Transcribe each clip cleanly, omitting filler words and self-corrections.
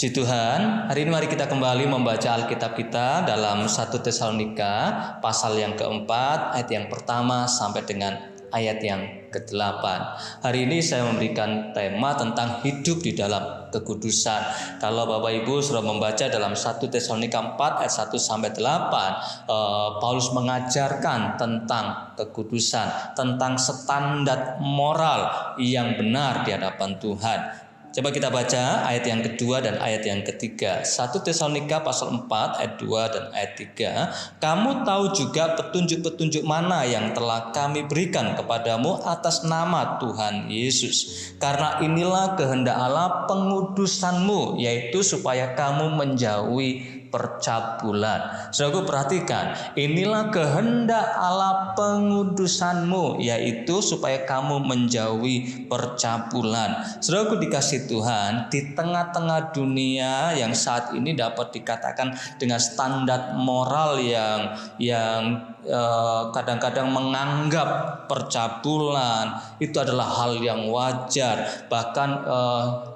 Puji Tuhan, hari ini mari kita kembali membaca Alkitab kita dalam 1 Tesalonika pasal yang keempat, ayat yang pertama sampai dengan ayat yang ke-8. Hari ini saya memberikan tema tentang hidup di dalam kekudusan. Kalau Bapak Ibu sudah membaca dalam 1 Tesalonika 4 ayat 1 sampai 8, Paulus mengajarkan tentang kekudusan, tentang standar moral yang benar di hadapan Tuhan. Coba kita baca ayat yang kedua dan ayat yang ketiga. 1 Tesalonika pasal 4 ayat 2 dan ayat 3. Kamu tahu juga petunjuk-petunjuk mana yang telah kami berikan kepadamu atas nama Tuhan Yesus. Karena inilah kehendak Allah pengudusanmu, yaitu supaya kamu menjauhi percabulan. Saudaraku perhatikan, inilah kehendak Allah pengudusanmu, yaitu supaya kamu menjauhi percabulan. Saudaraku dikasih Tuhan, di tengah-tengah dunia yang saat ini dapat dikatakan dengan standar moral yang kadang-kadang menganggap percabulan itu adalah hal yang wajar, bahkan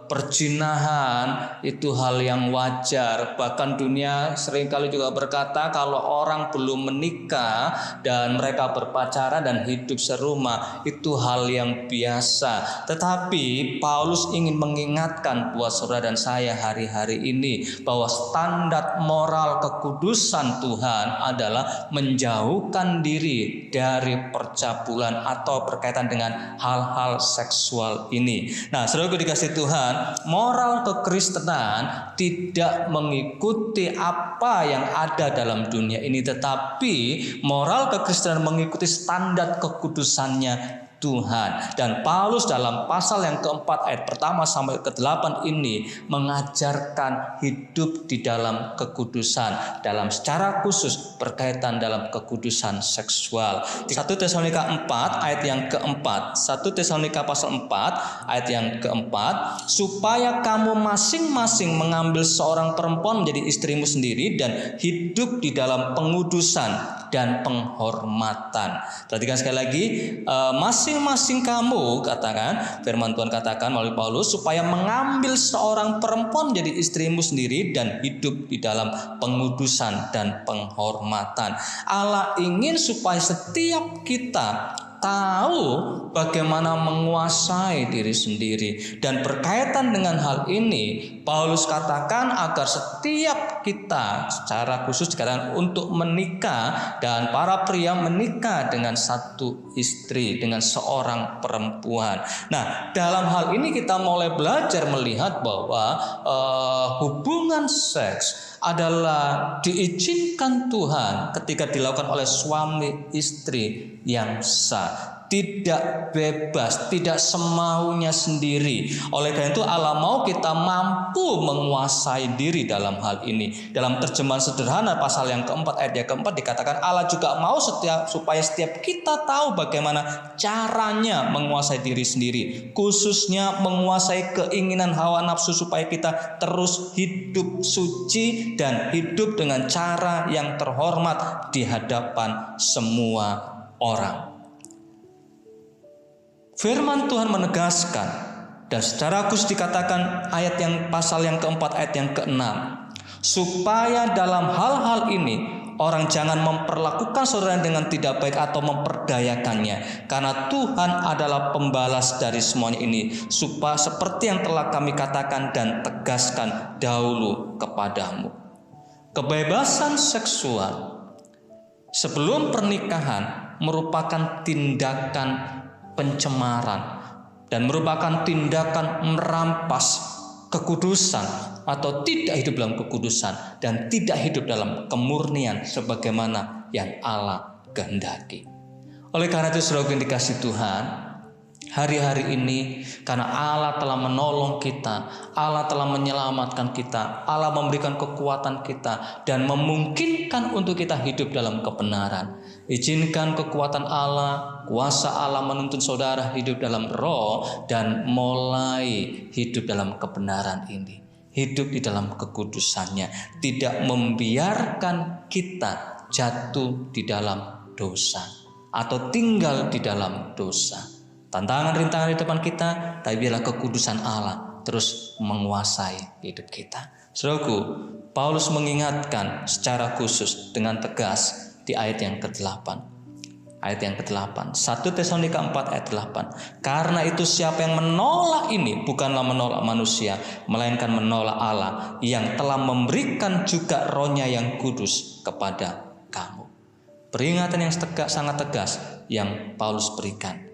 perzinahan itu hal yang wajar. Bahkan dunia seringkali juga berkata kalau orang belum menikah dan mereka berpacaran dan hidup serumah itu hal yang biasa. Tetapi Paulus ingin mengingatkan buat saudara dan saya hari-hari ini bahwa standar moral kekudusan Tuhan adalah menjauhkan diri dari percabulan atau berkaitan dengan hal-hal seksual ini. Nah, saudaraku dikasih Tuhan, moral kekristenan tidak mengikuti apa yang ada dalam dunia ini, tetapi moral kekristenan mengikuti standar kekudusannya Tuhan. Dan Paulus dalam pasal yang keempat ayat pertama sampai ke-8 ini mengajarkan hidup di dalam kekudusan, dalam secara khusus berkaitan dalam kekudusan seksual. 1 Tesalonika 4 ayat yang keempat, 1 Tesalonika pasal 4 ayat yang keempat, supaya kamu masing-masing mengambil seorang perempuan menjadi istrimu sendiri dan hidup di dalam pengudusan dan penghormatan. Perhatikan sekali lagi, masing-masing kamu, katakan firman Tuhan katakan melalui Paulus, supaya mengambil seorang perempuan menjadi istrimu sendiri dan hidup di dalam pengudusan dan penghormatan. Allah ingin supaya setiap kita tahu bagaimana menguasai diri sendiri, dan berkaitan dengan hal ini Paulus katakan agar setiap kita secara khusus dikatakan untuk menikah, dan para pria menikah dengan satu istri, dengan seorang perempuan. Nah, dalam hal ini kita mulai belajar melihat bahwa hubungan seks adalah diizinkan Tuhan ketika dilakukan oleh suami istri yang sah, tidak bebas, tidak semaunya sendiri. Oleh karena itu Allah mau kita mampu menguasai diri dalam hal ini. Dalam terjemahan sederhana pasal yang keempat ayat yang keempat dikatakan Allah juga mau supaya setiap kita tahu bagaimana caranya menguasai diri sendiri, khususnya menguasai keinginan hawa nafsu, supaya kita terus hidup suci dan hidup dengan cara yang terhormat di hadapan semua orang. Firman Tuhan menegaskan, dan secara khusus dikatakan ayat yang pasal yang keempat ayat yang keenam, supaya dalam hal-hal ini orang jangan memperlakukan saudara dengan tidak baik atau memperdayakannya, karena Tuhan adalah pembalas dari semuanya ini, supaya seperti yang telah kami katakan dan tegaskan dahulu kepadamu. Kebebasan seksual sebelum pernikahan merupakan tindakan pencemaran dan merupakan tindakan merampas kekudusan atau tidak hidup dalam kekudusan dan tidak hidup dalam kemurnian sebagaimana yang Allah kehendaki. Oleh karena itu saudara yang dikasih Tuhan, hari-hari ini karena Allah telah menolong kita, Allah telah menyelamatkan kita, Allah memberikan kekuatan kita dan memungkinkan untuk kita hidup dalam kebenaran. Izinkan kekuatan Allah, kuasa Allah menuntun saudara hidup dalam roh dan mulai hidup dalam kebenaran ini. Hidup di dalam kekudusannya, tidak membiarkan kita jatuh di dalam dosa atau tinggal di dalam dosa. Tantangan rintangan di depan kita, tapi biarlah kekudusan Allah terus menguasai hidup kita. Saudaraku, Paulus mengingatkan secara khusus dengan tegas di ayat yang ke-8. Ayat yang ke-8, 1 Tesalonika 4 ayat 8. Karena itu siapa yang menolak ini bukanlah menolak manusia, melainkan menolak Allah yang telah memberikan juga Roh-Nya yang kudus kepada kamu. Peringatan yang sangat tegas yang Paulus berikan.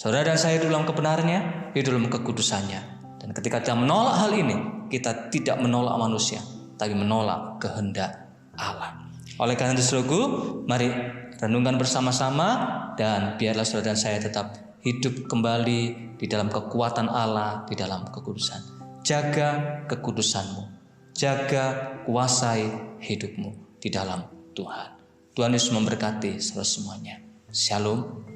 Saudara dan saya dalam kebenarannya, hidup dalam kekudusannya. Dan ketika kita menolak hal ini, kita tidak menolak manusia, tapi menolak kehendak Allah. Oleh karena itu, saudaraku, mari renungkan bersama-sama dan biarlah saudara dan saya tetap hidup kembali di dalam kekuatan Allah, di dalam kekudusan. Jaga kekudusanmu, jaga kuasai hidupmu di dalam Tuhan. Tuhan Yesus memberkati saudara semuanya. Shalom.